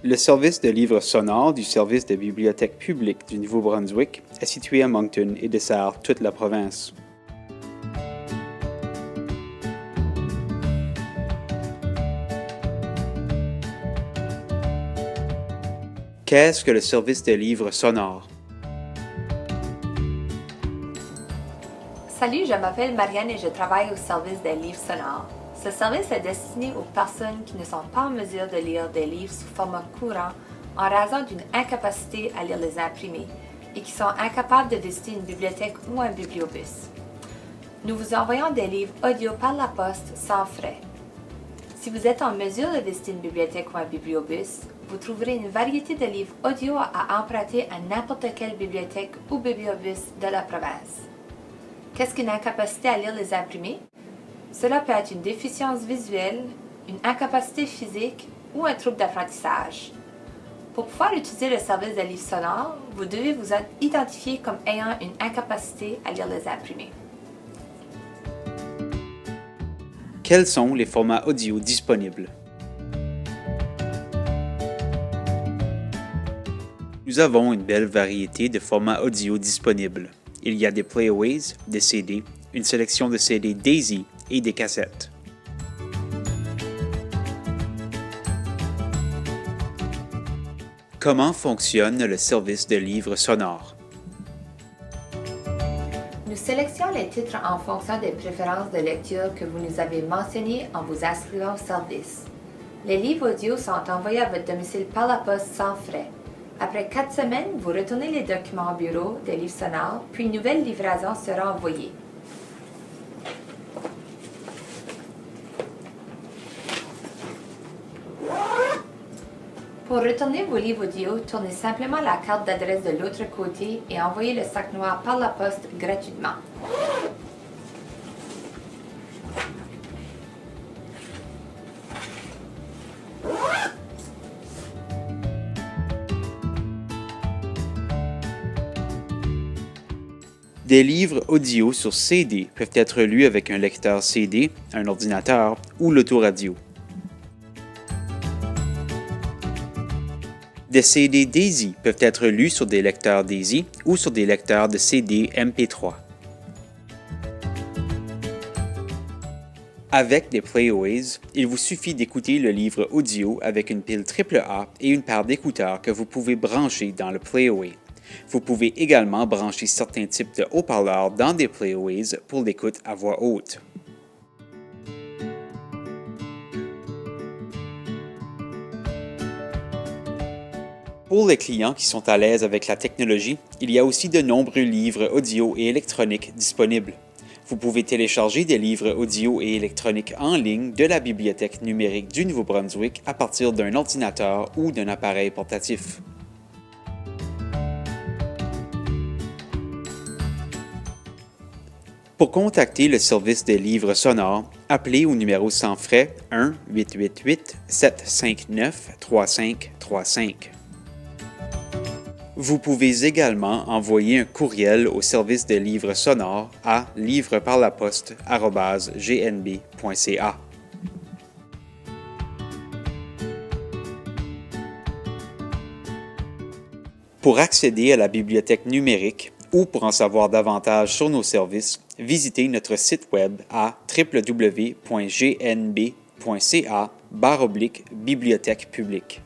Le service de livres sonores du service de bibliothèque publique du Nouveau-Brunswick est situé à Moncton et dessert toute la province. Qu'est-ce que le service de livres sonores? Salut, je m'appelle Marianne et je travaille au service des livres sonores. Ce service est destiné aux personnes qui ne sont pas en mesure de lire des livres sous format courant en raison d'une incapacité à lire les imprimés et qui sont incapables de visiter une bibliothèque ou un bibliobus. Nous vous envoyons des livres audio par la poste sans frais. Si vous êtes en mesure de visiter une bibliothèque ou un bibliobus, vous trouverez une variété de livres audio à emprunter à n'importe quelle bibliothèque ou bibliobus de la province. Qu'est-ce qu'une incapacité à lire les imprimés? Cela peut être une déficience visuelle, une incapacité physique ou un trouble d'apprentissage. Pour pouvoir utiliser le service de livres sonores, vous devez vous identifier comme ayant une incapacité à lire les imprimés. Quels sont les formats audio disponibles? Nous avons une belle variété de formats audio disponibles. Il y a des playaways, des CD, une sélection de CD Daisy et des cassettes. Comment fonctionne le service de livres sonores? Nous sélectionnons les titres en fonction des préférences de lecture que vous nous avez mentionnées en vous inscrivant au service. Les livres audio sont envoyés à votre domicile par la poste sans frais. Après 4 semaines, vous retournez les documents au bureau des livres sonores, puis une nouvelle livraison sera envoyée. Pour retourner vos livres audio, tournez simplement la carte d'adresse de l'autre côté et envoyez le sac noir par la poste gratuitement. Des livres audio sur CD peuvent être lus avec un lecteur CD, un ordinateur ou l'autoradio. Des CD Daisy peuvent être lus sur des lecteurs Daisy ou sur des lecteurs de CD MP3. Avec des playaways, il vous suffit d'écouter le livre audio avec une pile AAA et une paire d'écouteurs que vous pouvez brancher dans le playaway. Vous pouvez également brancher certains types de haut-parleurs dans des playaways pour l'écoute à voix haute. Pour les clients qui sont à l'aise avec la technologie, il y a aussi de nombreux livres audio et électroniques disponibles. Vous pouvez télécharger des livres audio et électroniques en ligne de la Bibliothèque numérique du Nouveau-Brunswick à partir d'un ordinateur ou d'un appareil portatif. Pour contacter le service des livres sonores, appelez au numéro sans frais 1-888-759-3535. Vous pouvez également envoyer un courriel au service des livres sonores à livreparlaposte@gnb.ca. Pour accéder à la bibliothèque numérique ou pour en savoir davantage sur nos services, visitez notre site web à www.gnb.ca/bibliothèque publique.